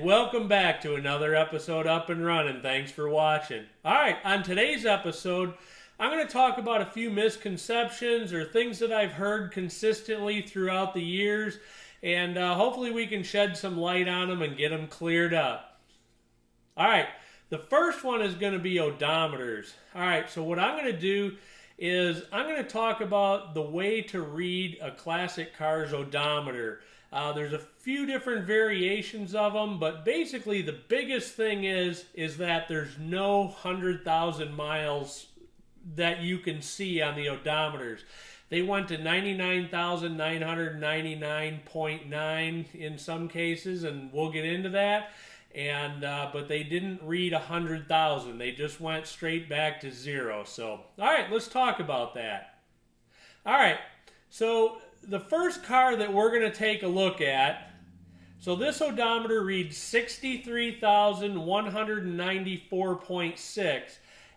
welcome back to another episode Up and Running. Thanks for watching. Alright, on today's episode, I'm going to talk about a few misconceptions or things that I've heard consistently throughout the years, and hopefully we can shed some light on them and get them cleared up. Alright, the first one is going to be odometers. Alright, so what I'm going to do is I'm going to talk about the way to read a classic car's odometer. There's a few different variations of them, but basically the biggest thing is that there's no 100,000 miles that you can see on the odometers. They went to 99,999.9 in some cases, and we'll get into that. But they didn't read 100,000. They just went straight back to zero. So, all right, let's talk about that. All right, so the first car that we're going to take a look at, so this odometer reads 63,194.6,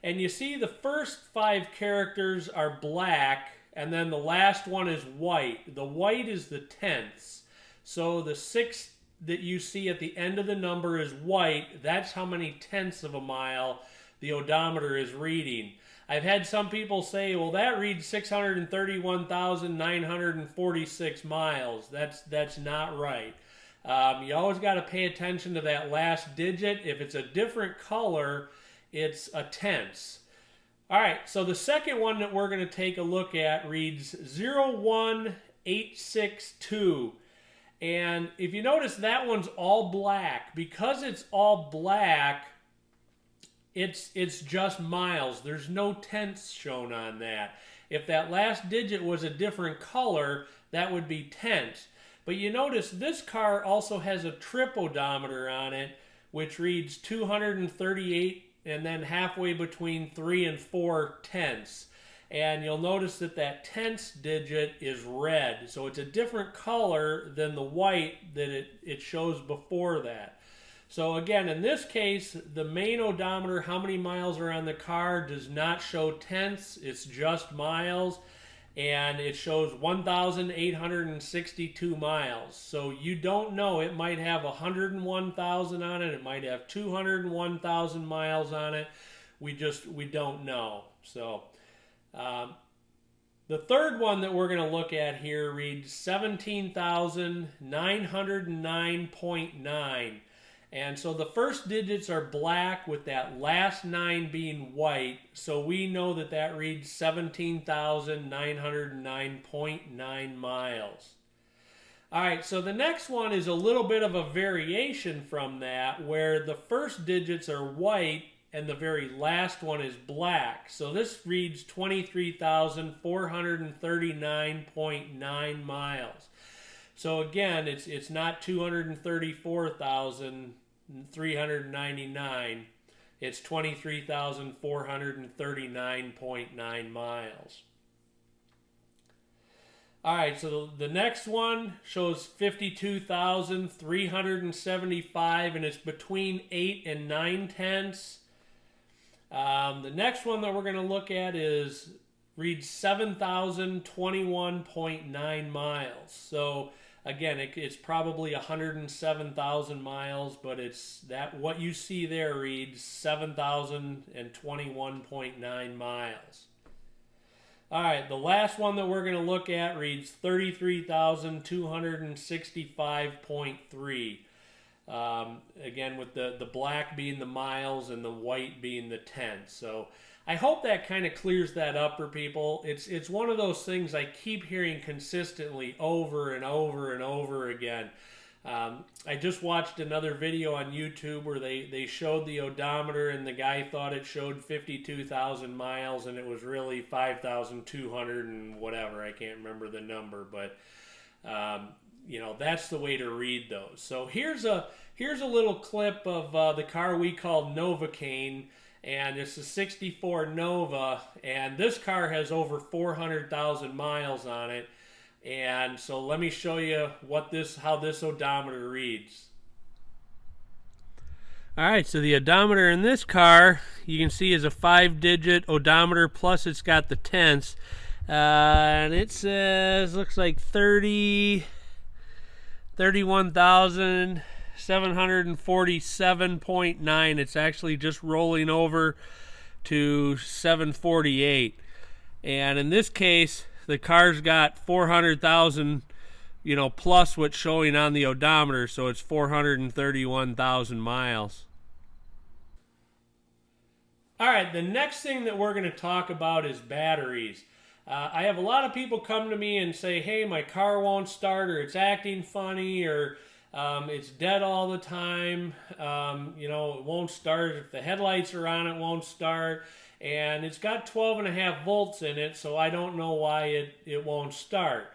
and you see the first 5 characters are black, and then the last one is white. The white is the tenths. So the 6 that you see at the end of the number is white. That's how many tenths of a mile the odometer is reading. I've had some people say, well, that reads 631,946 miles. That's not right. You always got to pay attention to that last digit. If it's a different color, it's a tenths. All right, so the second one that we're going to take a look at reads 01862. And if you notice, that one's all black. Because it's all black, it's just miles. There's no tenths shown on that. If that last digit was a different color, that would be tenths. But you notice this car also has a trip odometer on it, which reads 238 and then halfway between 3 and 4 tenths. And you'll notice that that tenths digit is red. So it's a different color than the white that it shows before that. So again, in this case, the main odometer, how many miles are on the car, does not show tenths. It's just miles. And it shows 1,862 miles. So you don't know. It might have 101,000 on it. It might have 201,000 miles on it. We don't know. So the third one that we're going to look at here reads 17,909.9. And so the first digits are black with that last 9 being white. So we know that that reads 17,909.9 miles. All right, so the next one is a little bit of a variation from that, where the first digits are white and the very last one is black. So this reads 23,439.9 miles. So again, it's not 234,399. It's 23,439.9 miles. All right, so the next one shows 52,375, and it's between 8 and 9 tenths. The next one that we're going to look at reads 7,021.9 miles. So again, it's probably 107,000 miles, but it's that what you see there reads 7,021.9 miles. All right, the last one that we're going to look at reads 33,265.3. Again, with the black being the miles and the white being the tenths. So I hope that kind of clears that up for people. It's one of those things I keep hearing consistently over and over and over again. I just watched another video on YouTube where they showed the odometer, and the guy thought it showed 52,000 miles, and it was really 5,200 and whatever. I can't remember the number, but that's the way to read those. So here's a little clip of the car we call Novocaine, and it's a 64 Nova, and this car has over 400,000 miles on it. And so let me show you how this odometer reads. All right, so the odometer in this car, you can see, is a 5-digit odometer, plus it's got the tenths. And it says, looks like 31,000 747.9. It's actually just rolling over to 748. And in this case, the car's got 400,000, plus what's showing on the odometer, so it's 431,000 miles. All right, the next thing that we're going to talk about is batteries. I have a lot of people come to me and say, hey, my car won't start, or it's acting funny, or it's dead all the time. It won't start. If the headlights are on, it won't start. And it's got 12.5 volts in it, so I don't know why it won't start.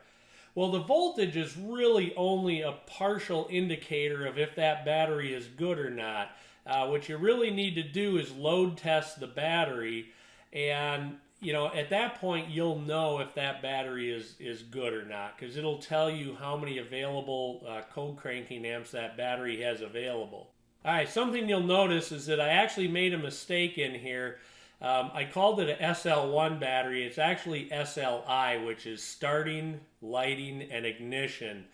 Well, the voltage is really only a partial indicator of if that battery is good or not. What you really need to do is load test the battery, and at that point you'll know if that battery is good or not, because it'll tell you how many available cold cranking amps that battery has available. All right, something you'll notice is that I actually made a mistake in here. I called it a SL1 battery. It's actually SLI, which is starting, lighting, and ignition.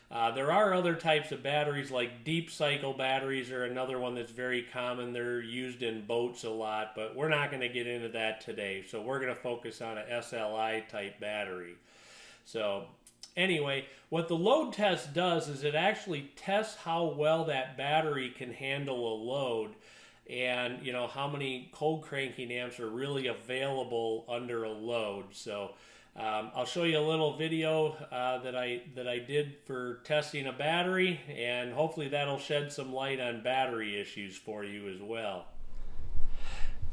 There are other types of batteries, like deep cycle batteries are another one that's very common. They're used in boats a lot, but we're not going to get into that today. So we're going to focus on a SLI type battery. So anyway, what the load test does is it actually tests how well that battery can handle a load, and how many cold cranking amps are really available under a load. So I'll show you a little video that I did for testing a battery, and hopefully that'll shed some light on battery issues for you as well.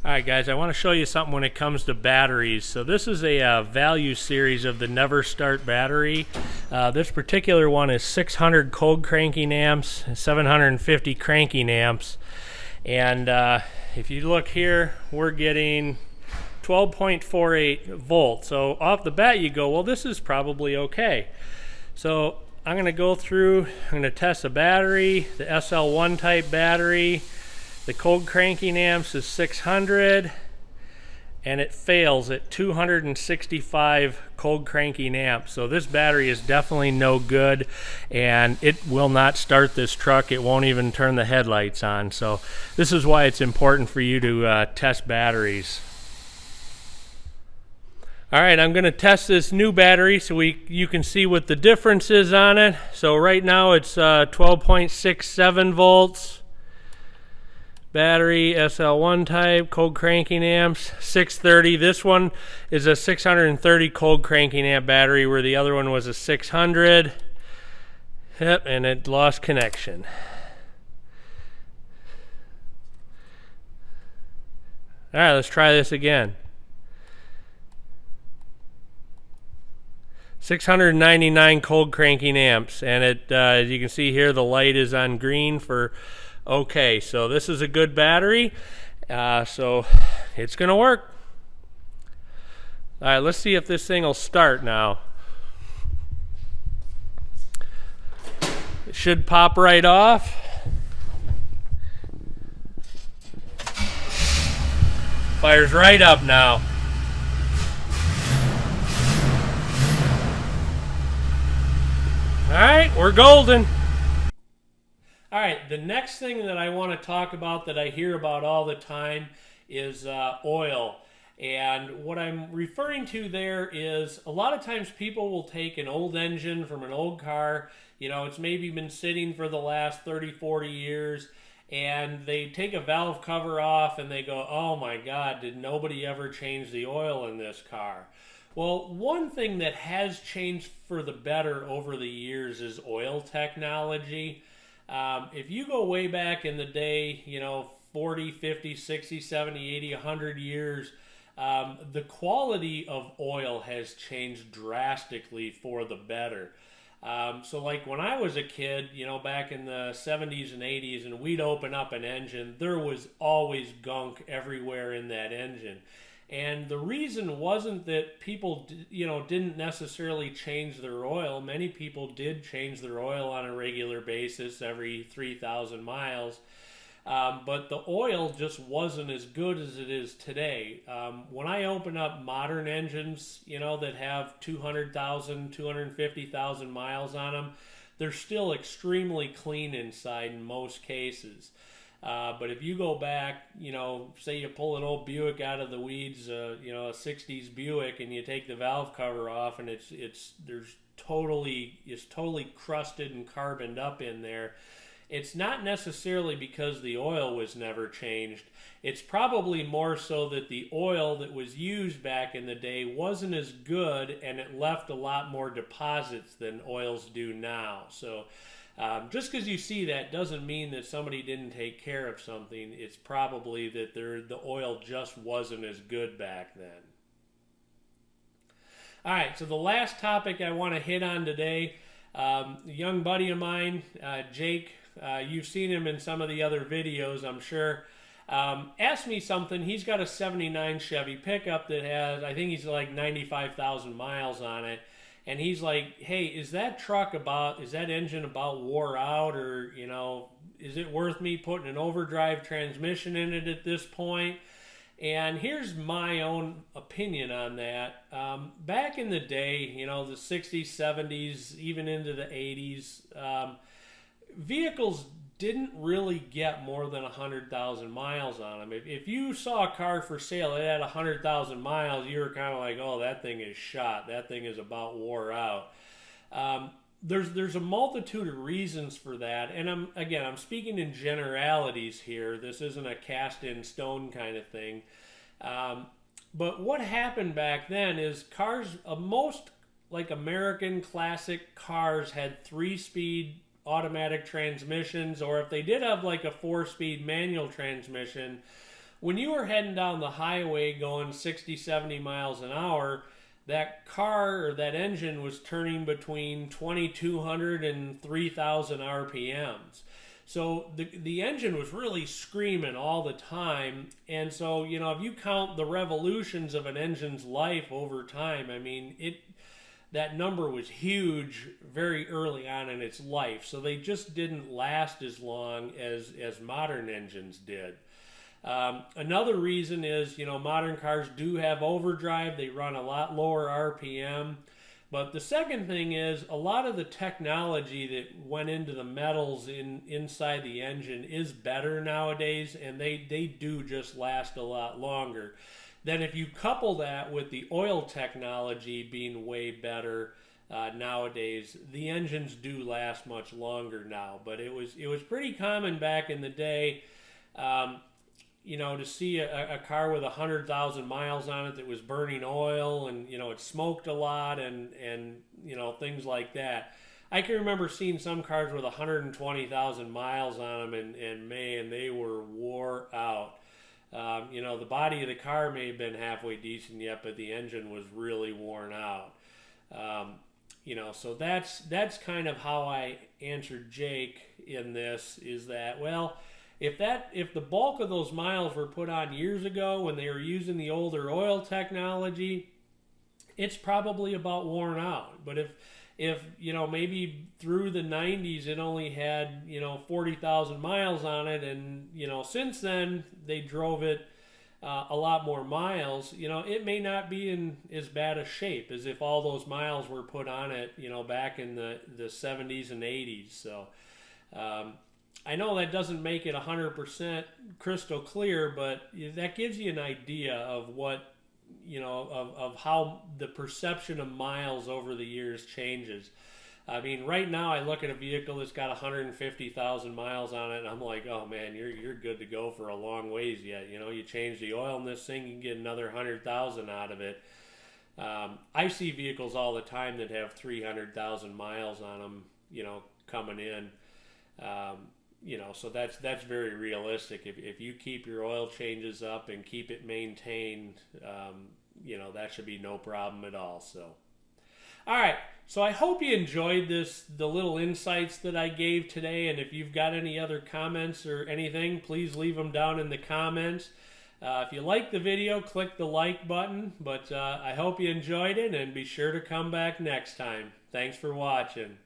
Alright guys, I want to show you something when it comes to batteries. So this is a value series of the Never Start battery. This particular one is 600 cold cranking amps, 750 cranking amps. And if you look here, we're getting 12.48 volts. So off the bat you go, well, this is probably okay. So I'm going to go through, I'm going to test the battery, the SL1 type battery. The cold cranking amps is 600, and it fails at 265 cold cranking amps. So this battery is definitely no good, and it will not start this truck. It won't even turn the headlights on. So this is why it's important for you to test batteries. All right, I'm going to test this new battery so you can see what the difference is on it. So right now it's 12.67 volts. Battery, SL1 type, cold cranking amps, 630. This one is a 630 cold cranking amp battery, where the other one was a 600. Yep, and it lost connection. All right, let's try this again. 699 cold cranking amps, and it, as you can see here, the light is on green for okay. So this is a good battery, so it's gonna work. All right, let's see if this thing will start now. It should pop right off. Fires right up now. All right, we're golden. All right, the next thing that I want to talk about that I hear about all the time is oil. And what I'm referring to there is a lot of times people will take an old engine from an old car, it's maybe been sitting for the last 30, 40 years, and they take a valve cover off and they go, oh my God, did nobody ever change the oil in this car? Well, one thing that has changed for the better over the years is oil technology. If you go way back in the day, 40, 50, 60, 70, 80, 100 years, the quality of oil has changed drastically for the better. So like when I was a kid, back in the 70s and 80s, and we'd open up an engine, there was always gunk everywhere in that engine. And the reason wasn't that people, didn't necessarily change their oil. Many people did change their oil on a regular basis every 3,000 miles. But the oil just wasn't as good as it is today. When I open up modern engines, that have 200,000, 250,000 miles on them, they're still extremely clean inside in most cases. But if you go back, say you pull an old Buick out of the weeds, a 60s Buick, and you take the valve cover off, and it's totally crusted and carboned up in there. It's not necessarily because the oil was never changed. It's probably more so that the oil that was used back in the day wasn't as good, and it left a lot more deposits than oils do now. So just because you see that doesn't mean that somebody didn't take care of something. It's probably that the oil just wasn't as good back then. All right, so the last topic I want to hit on today, a young buddy of mine, Jake, you've seen him in some of the other videos, I'm sure, asked me something. He's got a 79 Chevy pickup that has, I think he's like 95,000 miles on it. And he's like, hey, is that engine about wore out, or, is it worth me putting an overdrive transmission in it at this point? And here's my own opinion on that. Back in the day, the 60s, 70s, even into the 80s, vehicles didn't really get more than 100,000 miles on them. If you saw a car for sale that had 100,000 miles, you were kind of like, oh, that thing is shot. That thing is about wore out. There's a multitude of reasons for that, and I'm speaking in generalities here. This isn't a cast in stone kind of thing. But what happened back then is cars, most like American classic cars, had 3-speed automatic transmissions, or if they did have like a 4-speed manual transmission, when you were heading down the highway going 60, 70 miles an hour, that car or that engine was turning between 2,200 and 3,000 RPMs. So the engine was really screaming all the time. And so, if you count the revolutions of an engine's life over time, I mean, that number was huge very early on in its life. So they just didn't last as long as modern engines did. Another reason is, modern cars do have overdrive. They run a lot lower RPM. But the second thing is, a lot of the technology that went into the metals inside the engine is better nowadays, and they do just last a lot longer. Then if you couple that with the oil technology being way better nowadays, the engines do last much longer now. But it was pretty common back in the day, to see a car with 100,000 miles on it that was burning oil, and it smoked a lot, and things like that. I can remember seeing some cars with 120,000 miles on them, and man, they were wore out. The body of the car may have been halfway decent yet, but the engine was really worn out. So that's kind of how I answered Jake in this, is that, well, if the bulk of those miles were put on years ago when they were using the older oil technology, it's probably about worn out. But if maybe through the 90s it only had 40,000 miles on it, and since then they drove it a lot more miles, it may not be in as bad a shape as if all those miles were put on it back in the 70s and 80s. So I know that doesn't make it 100% crystal clear, but that gives you an idea of what of how the perception of miles over the years changes. I mean, right now I look at a vehicle that's got 150,000 miles on it, and I'm like, oh man, you're good to go for a long ways yet. You change the oil in this thing, you can get another 100,000 out of it. I see vehicles all the time that have 300,000 miles on them, coming in. So that's very realistic. If you keep your oil changes up and keep it maintained, that should be no problem at all. So, all right. So I hope you enjoyed the little insights that I gave today. And if you've got any other comments or anything, please leave them down in the comments. If you like the video, click the like button. But I hope you enjoyed it, and be sure to come back next time. Thanks for watching.